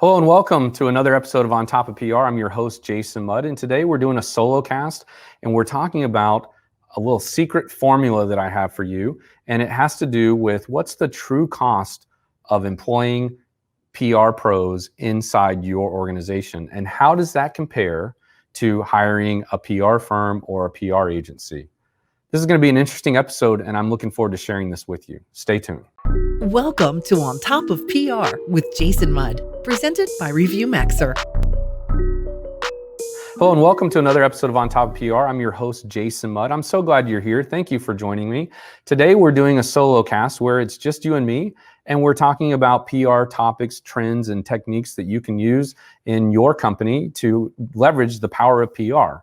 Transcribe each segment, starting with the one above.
Hello and welcome to another episode of On Top of PR. I'm your host, Jason Mudd, and today we're doing a solo cast and we're talking about a little secret formula that I have for you, and it has to do with what's the true cost of employing PR pros inside your organization, and how does that compare to hiring a PR firm or a PR agency. This is going to be an interesting episode, and I'm looking forward to sharing this with you. Stay tuned. Welcome to On Top of PR with Jason Mudd, presented by Review Maxer. Hello and welcome to another episode of On Top of PR. I'm your host, Jason Mudd. I'm so glad you're here. Thank you for joining me. Today we're doing a solo cast where it's just you and me, and we're talking about PR topics, trends, and techniques that you can use in your company to leverage the power of PR.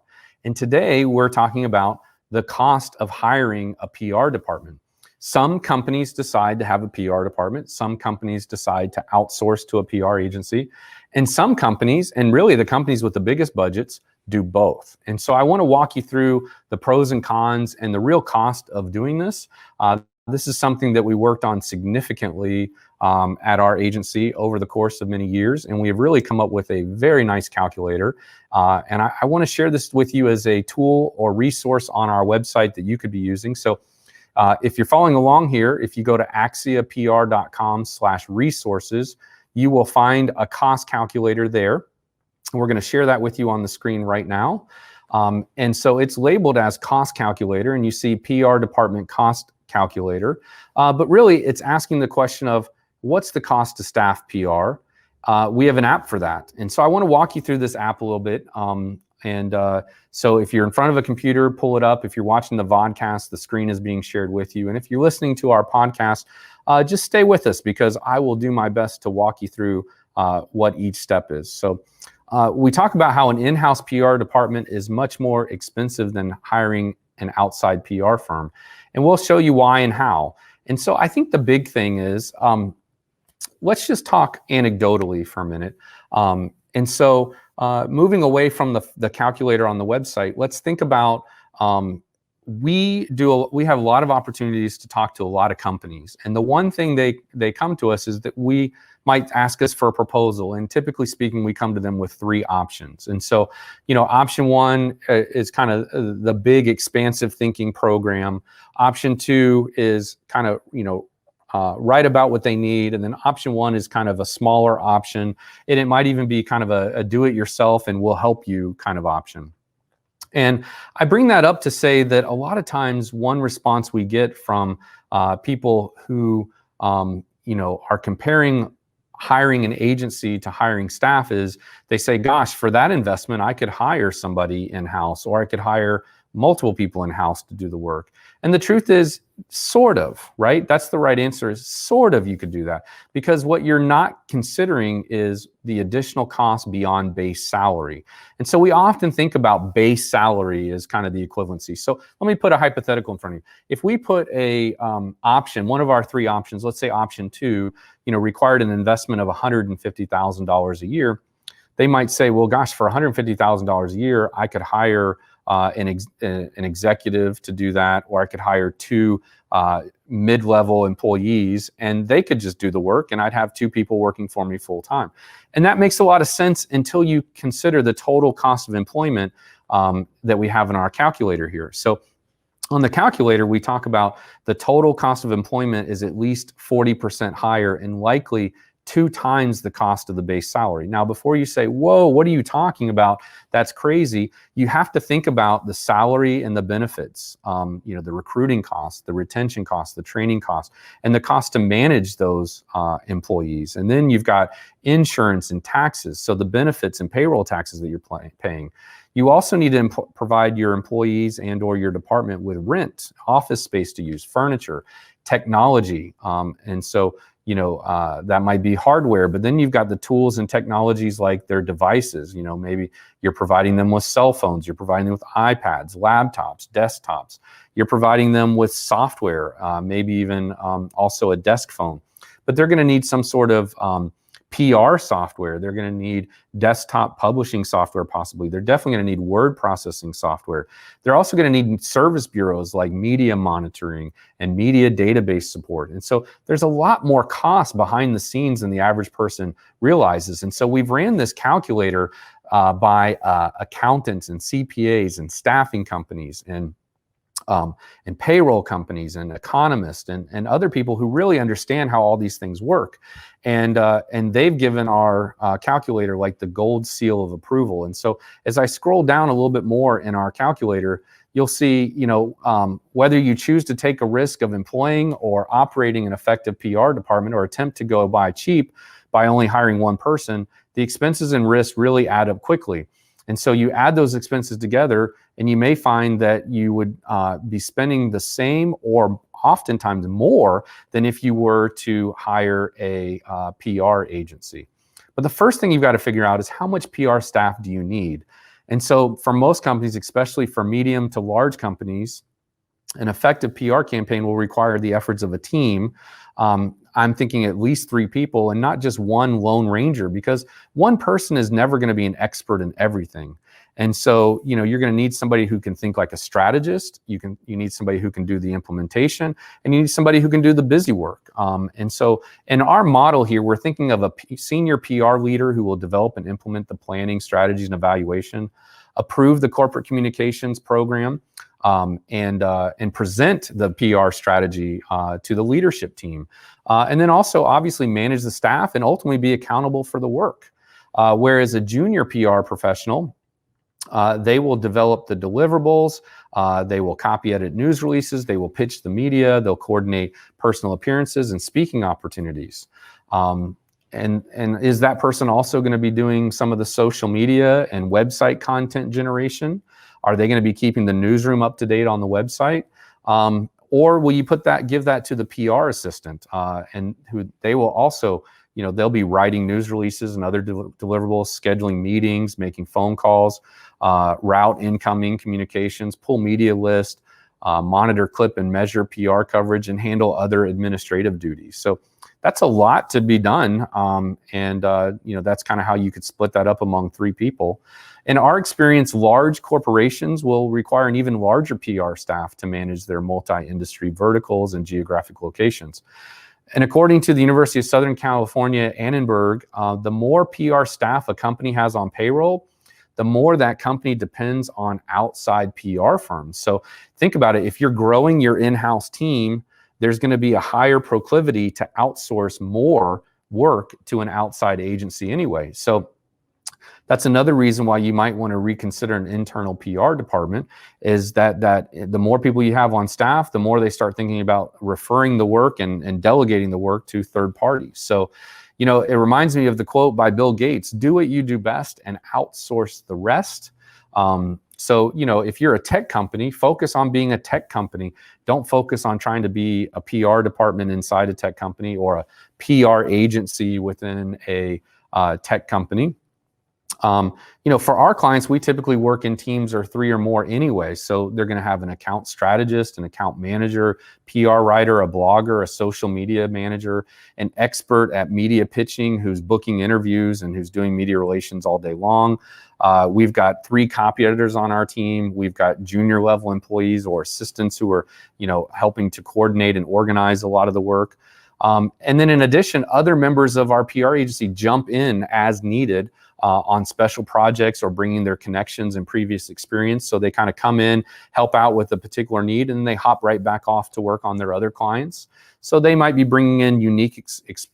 And today we're talking about the cost of hiring a PR department. Some companies decide to have a PR department. Some companies decide to outsource to a PR agency. And some companies, and really the companies with the biggest budgets, do both. And so I want to walk you through the pros and cons and the real cost of doing this. This is something that we worked on significantly at our agency over the course of many years. And we have really come up with a very nice calculator. And I want to share this with you as a tool or resource on our website that you could be using. So if you're following along here, if you go to axiapr.com/resources, you will find a cost calculator there. We're going to share that with you on the screen right now. And so it's labeled as cost calculator, and you see PR department cost calculator. But really, it's asking the question of what's the cost to staff PR? We have an app for that. And so I want to walk you through this app a little bit. So if you're in front of a computer, pull it up. If you're watching the vodcast, the screen is being shared with you. And if you're listening to our podcast, just stay with us because I will do my best to walk you through what each step is. So we talk about how an in-house PR department is much more expensive than hiring an outside PR firm. And we'll show you why and how. And so I think the big thing is, let's just talk anecdotally for a minute. Moving away from the calculator on the website, let's think about we have a lot of opportunities to talk to a lot of companies, and the one thing they come to us is that we might ask us for a proposal, and typically speaking, we come to them with three options. And so, option one is kind of the big expansive thinking program. Option two is kind of right about what they need. And then option one is kind of a smaller option. And it might even be kind of a do-it-yourself and we'll help you kind of option. And I bring that up to say that a lot of times one response we get from people who are comparing hiring an agency to hiring staff is they say, gosh, for that investment, I could hire somebody in-house, or I could hire multiple people in-house to do the work. And the truth is, sort of, right? That's the right answer, is sort of you could do that, because what you're not considering is the additional cost beyond base salary. And so we often think about base salary as kind of the equivalency. So let me put a hypothetical in front of you. If we put a option, one of our three options, let's say option two, required an investment of $150,000 a year, they might say, well, gosh, for $150,000 a year, I could hire an executive to do that, or I could hire two mid-level employees and they could just do the work and I'd have two people working for me full time. And that makes a lot of sense until you consider the total cost of employment that we have in our calculator here. So on the calculator, we talk about the total cost of employment is at least 40% higher and likely 2 times the cost of the base salary. Now, before you say, whoa, what are you talking about? That's crazy. You have to think about the salary and the benefits, the recruiting costs, the retention costs, the training costs, and the cost to manage those employees. And then you've got insurance and taxes, so the benefits and payroll taxes that you're paying. You also need to provide your employees and or your department with rent, office space to use, furniture, technology. That might be hardware, but then you've got the tools and technologies like their devices. Maybe you're providing them with cell phones, you're providing them with iPads, laptops, desktops. You're providing them with software, maybe even also a desk phone. But they're going to need some sort of PR software. They're going to need desktop publishing software, possibly. They're definitely going to need word processing software. They're also going to need service bureaus like media monitoring and media database support. And so there's a lot more cost behind the scenes than the average person realizes. And so we've ran this calculator by accountants and CPAs and staffing companies and payroll companies and economists and other people who really understand how all these things work. And they've given our calculator like the gold seal of approval. And so as I scroll down a little bit more in our calculator, you'll see, whether you choose to take a risk of employing or operating an effective PR department or attempt to go buy cheap by only hiring one person, the expenses and risks really add up quickly. And so you add those expenses together, and you may find that you would be spending the same or oftentimes more than if you were to hire a PR agency. But the first thing you've got to figure out is how much PR staff do you need? And so for most companies, especially for medium to large companies, an effective PR campaign will require the efforts of a team. I'm thinking at least 3 people and not just one lone ranger, because one person is never going to be an expert in everything. And so, you're going to need somebody who can think like a strategist. You need somebody who can do the implementation, and you need somebody who can do the busy work. And so in our model here, we're thinking of a senior PR leader who will develop and implement the planning, strategies, and evaluation, approve the corporate communications program, and present the PR strategy to the leadership team. And then also obviously manage the staff and ultimately be accountable for the work. Whereas a junior PR professional, they will develop the deliverables, they will copy edit news releases, they will pitch the media, they'll coordinate personal appearances and speaking opportunities. And is that person also going to be doing some of the social media and website content generation? Are they going to be keeping the newsroom up to date on the website? Or will you give that to the PR assistant, and who they will also, they'll be writing news releases and other deliverables, scheduling meetings, making phone calls, route incoming communications, pull media list, monitor, clip, and measure PR coverage, and handle other administrative duties. So that's a lot to be done, and that's kind of how you could split that up among 3 people. In our experience, large corporations will require an even larger PR staff to manage their multi-industry verticals and geographic locations. And according to the University of Southern California, Annenberg, the more PR staff a company has on payroll, the more that company depends on outside PR firms. So think about it. If you're growing your in-house team, there's going to be a higher proclivity to outsource more work to an outside agency anyway. So that's another reason why you might want to reconsider an internal PR department, is that the more people you have on staff, the more they start thinking about referring the work and delegating the work to third parties. So, it reminds me of the quote by Bill Gates: "Do what you do best and outsource the rest." So, if you're a tech company, focus on being a tech company. Don't focus on trying to be a PR department inside a tech company or a PR agency within a tech company. For our clients, we typically work in teams of 3 or more anyway. So they're going to have an account strategist, an account manager, PR writer, a blogger, a social media manager, an expert at media pitching who's booking interviews and who's doing media relations all day long. We've got 3 copy editors on our team. We've got junior level employees or assistants who are, helping to coordinate and organize a lot of the work. And then in addition, other members of our PR agency jump in as needed on special projects or bringing their connections and previous experience. So they kind of come in, help out with a particular need, and they hop right back off to work on their other clients. So they might be bringing in unique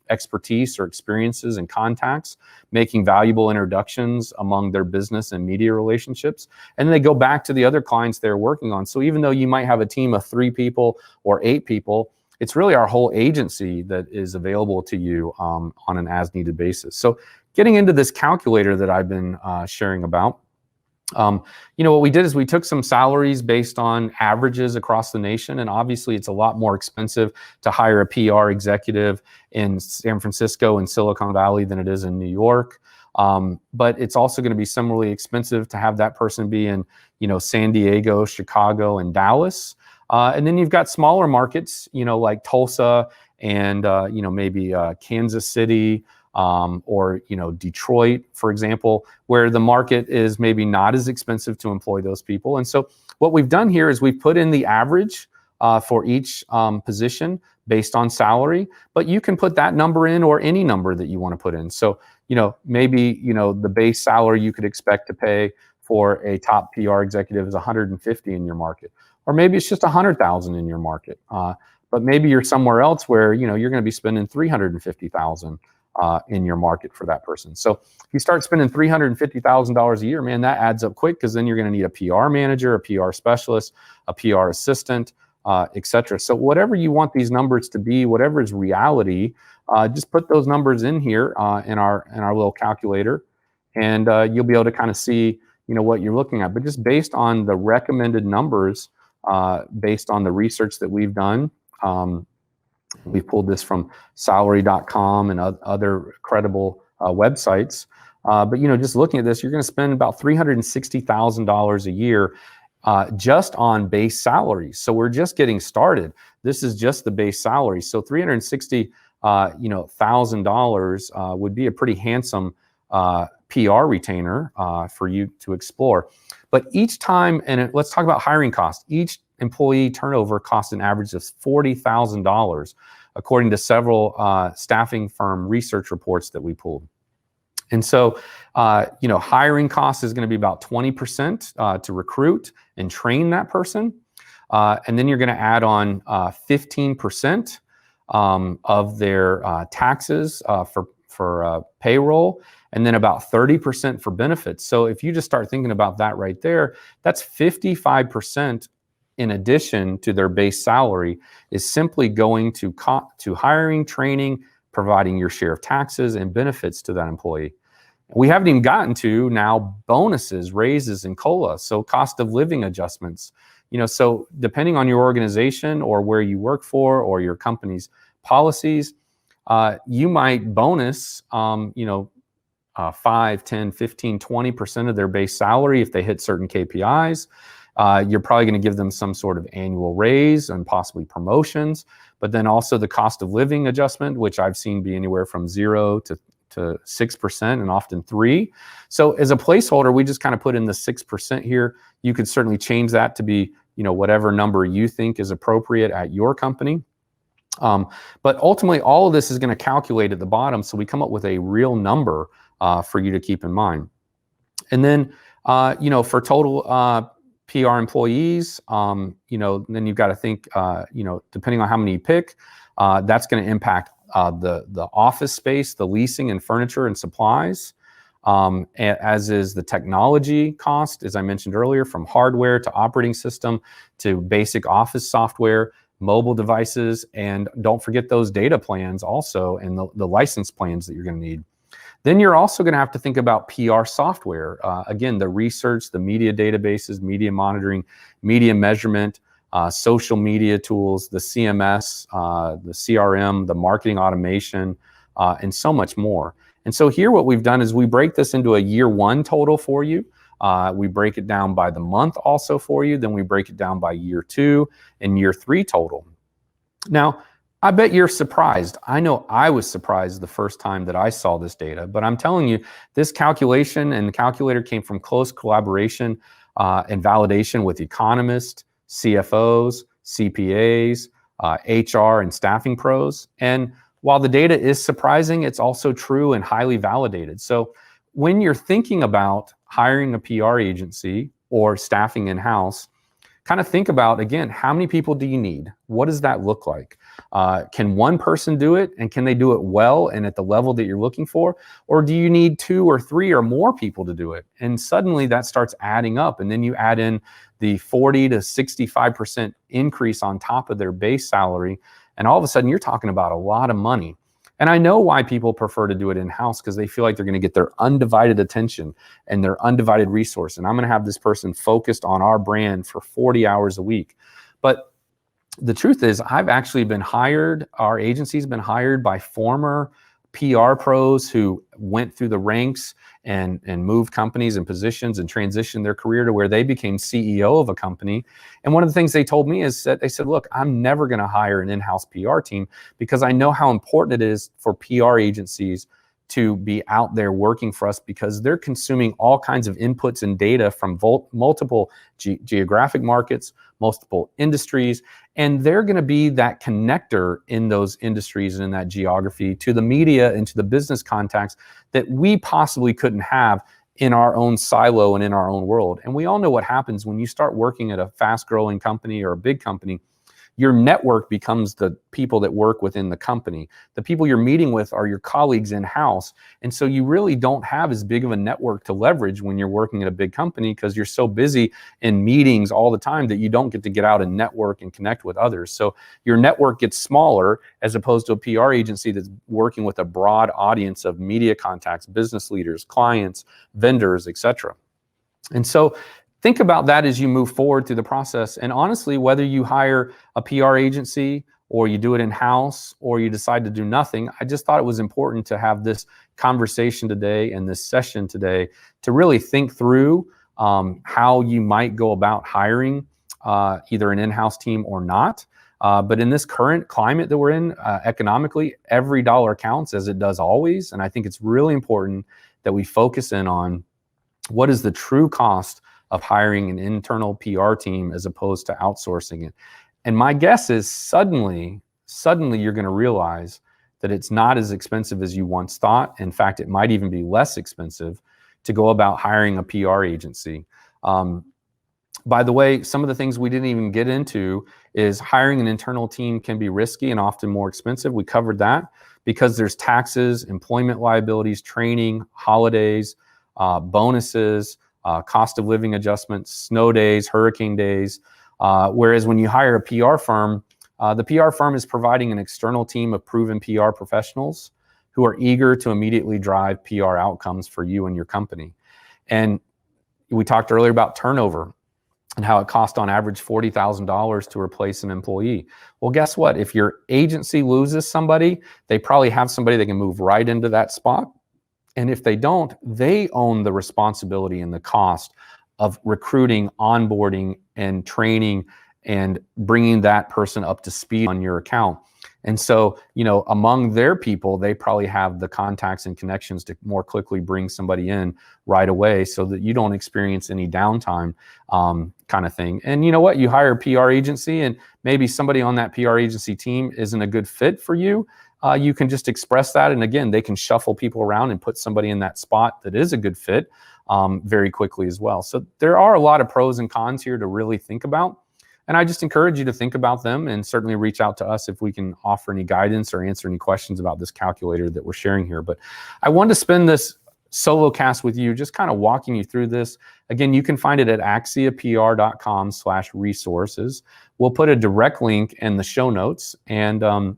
expertise or experiences and contacts, making valuable introductions among their business and media relationships. And then they go back to the other clients they're working on. So even though you might have a team of 3 people or 8 people, it's really our whole agency that is available to you on an as-needed basis. So getting into this calculator that I've been sharing about, what we did is we took some salaries based on averages across the nation, and obviously it's a lot more expensive to hire a PR executive in San Francisco and Silicon Valley than it is in New York. But it's also going to be similarly expensive to have that person be in, San Diego, Chicago, and Dallas. And then you've got smaller markets, like Tulsa and, maybe Kansas City, or Detroit, for example, where the market is maybe not as expensive to employ those people. And so what we've done here is we've put in the average for each position based on salary, but you can put that number in or any number that you want to put in. So, maybe, the base salary you could expect to pay for a top PR executive is 150 in your market, or maybe it's just 100,000 in your market. But maybe you're somewhere else where, you're going to be spending 350,000 in your market for that person. So if you start spending $350,000 a year, man, that adds up quick, because then you're going to need a PR manager, a PR specialist, a PR assistant, etc. So whatever you want these numbers to be, whatever is reality, just put those numbers in here in our little calculator, and you'll be able to kind of see what you're looking at. But just based on the recommended numbers, based on the research that we've done, we've pulled this from salary.com and other credible websites. But just looking at this, you're going to spend about $360,000 a year just on base salaries. So we're just getting started. This is just the base salary. So $360,000 would be a pretty handsome PR retainer for you to explore. But each time, and let's talk about hiring costs. Each employee turnover costs an average of $40,000, according to several staffing firm research reports that we pulled. And so, hiring costs is going to be about 20% to recruit and train that person. And then you're going to add on 15% of their taxes for payroll, and then about 30% for benefits. So if you just start thinking about that right there, that's 55% in addition to their base salary is simply going to hiring, training, providing your share of taxes and benefits to that employee. We haven't even gotten to now bonuses, raises, and COLA, so cost of living adjustments. So depending on your organization or where you work for or your company's policies, you might bonus, 5, 10, 15, 20% of their base salary if they hit certain KPIs. You're probably going to give them some sort of annual raise and possibly promotions, but then also the cost of living adjustment, which I've seen be anywhere from 0 to 6% and often 3%. So as a placeholder, we just kind of put in the 6% here. You could certainly change that to be, whatever number you think is appropriate at your company. But ultimately, all of this is going to calculate at the bottom, so we come up with a real number for you to keep in mind. And then, for total PR employees, then you've got to think, depending on how many you pick, that's going to impact the office space, the leasing and furniture and supplies, as is the technology cost, as I mentioned earlier, from hardware to operating system to basic office software, mobile devices, and don't forget those data plans also, and the license plans that you're going to need. Then you're also going to have to think about PR software. Again, the research, the media databases, media monitoring, media measurement, social media tools, the CMS, the CRM, the marketing automation, and so much more. And so here what we've done is we break this into a year one total for you. We break it down by the month also for you. Then we break it down by year 2 and year 3 total. Now, I bet you're surprised. I know I was surprised the first time that I saw this data, but I'm telling you, this calculation and the calculator came from close collaboration and validation with economists, CFOs, CPAs, HR, and staffing pros. And while the data is surprising, it's also true and highly validated. So when you're thinking about hiring a PR agency or staffing in-house, kind of think about, again, how many people do you need? What does that look like? Can one person do it, and can they do it well and at the level that you're looking for? Or do you need 2 or 3 or more people to do it? And suddenly that starts adding up, and then you add in the 40 to 65% increase on top of their base salary, and all of a sudden you're talking about a lot of money. And I know why people prefer to do it in-house, because they feel like they're going to get their undivided attention and their undivided resource. And I'm going to have this person focused on our brand for 40 hours a week. But the truth is, I've actually been hired, our agency's been hired by former PR pros who went through the ranks and moved companies and positions and transitioned their career to where they became CEO of a company. And one of the things they told me is that they said, look, I'm never going to hire an in-house PR team, because I know how important it is for PR agencies to be out there working for us because they're consuming all kinds of inputs and data from multiple geographic markets, multiple industries, and they're going to be that connector in those industries and in that geography to the media and to the business contacts that we possibly couldn't have in our own silo and in our own world. And we all know what happens when you start working at a fast-growing company or a big company. Your network becomes the people that work within the company. The people you're meeting with are your colleagues in-house. And so you really don't have as big of a network to leverage when you're working at a big company because you're so busy in meetings all the time that you don't get to get out and network and connect with others. So your network gets smaller as opposed to a PR agency that's working with a broad audience of media contacts, business leaders, clients, vendors, etc. And so think about that as you move forward through the process. And honestly, whether you hire a PR agency or you do it in-house or you decide to do nothing, I just thought it was important to have this conversation today and this session today to really think through how you might go about hiring either an in-house team or not. But in this current climate that we're in economically, every dollar counts as it does always. And I think it's really important that we focus in on what is the true cost of hiring an internal PR team as opposed to outsourcing it. And my guess is suddenly you're going to realize that it's not as expensive as you once thought. In fact, it might even be less expensive to go about hiring a PR agency. By the way, some of the things we didn't even get into is hiring an internal team can be risky and often more expensive. We covered that because there's taxes, employment liabilities, training, holidays, bonuses, cost of living adjustments, snow days, hurricane days. Whereas when you hire a PR firm, the PR firm is providing an external team of proven PR professionals who are eager to immediately drive PR outcomes for you and your company. And we talked earlier about turnover and how it costs on average $40,000 to replace an employee. Well, guess what? If your agency loses somebody, they probably have somebody that can move right into that spot. And if they don't, they own the responsibility and the cost of recruiting, onboarding, and training and bringing that person up to speed on your account. And so, among their people, they probably have the contacts and connections to more quickly bring somebody in right away so that you don't experience any downtime kind of thing. And you know what? You hire a PR agency and maybe somebody on that PR agency team isn't a good fit for you. You can just express that. And again, they can shuffle people around and put somebody in that spot that is a good fit very quickly as well. So there are a lot of pros and cons here to really think about. And I just encourage you to think about them and certainly reach out to us if we can offer any guidance or answer any questions about this calculator that we're sharing here. But I wanted to spend this solo cast with you, just kind of walking you through this. Again, you can find it at axiapr.com/resources. We'll put a direct link in the show notes. And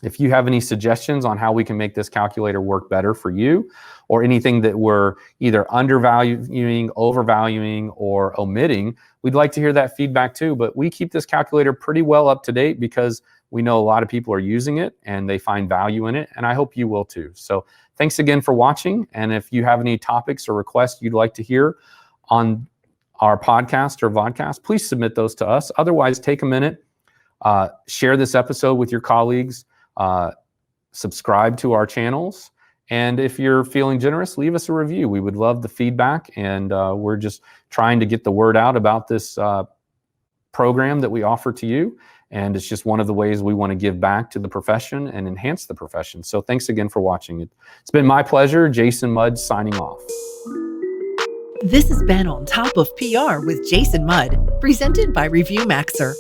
if you have any suggestions on how we can make this calculator work better for you, or anything that we're either undervaluing, overvaluing, or omitting, we'd like to hear that feedback too. But we keep this calculator pretty well up to date because we know a lot of people are using it and they find value in it, and I hope you will too. So thanks again for watching. And if you have any topics or requests you'd like to hear on our podcast or vodcast, please submit those to us. Otherwise, take a minute, share this episode with your colleagues, subscribe to our channels, and if you're feeling generous, leave us a review. We would love the feedback, and we're just trying to get the word out about this program that we offer to you, and it's just one of the ways we want to give back to the profession and enhance the profession. So thanks again for watching. It's been my pleasure. Jason Mudd signing off. This has been On Top of PR with Jason Mudd, presented by Review Maxer.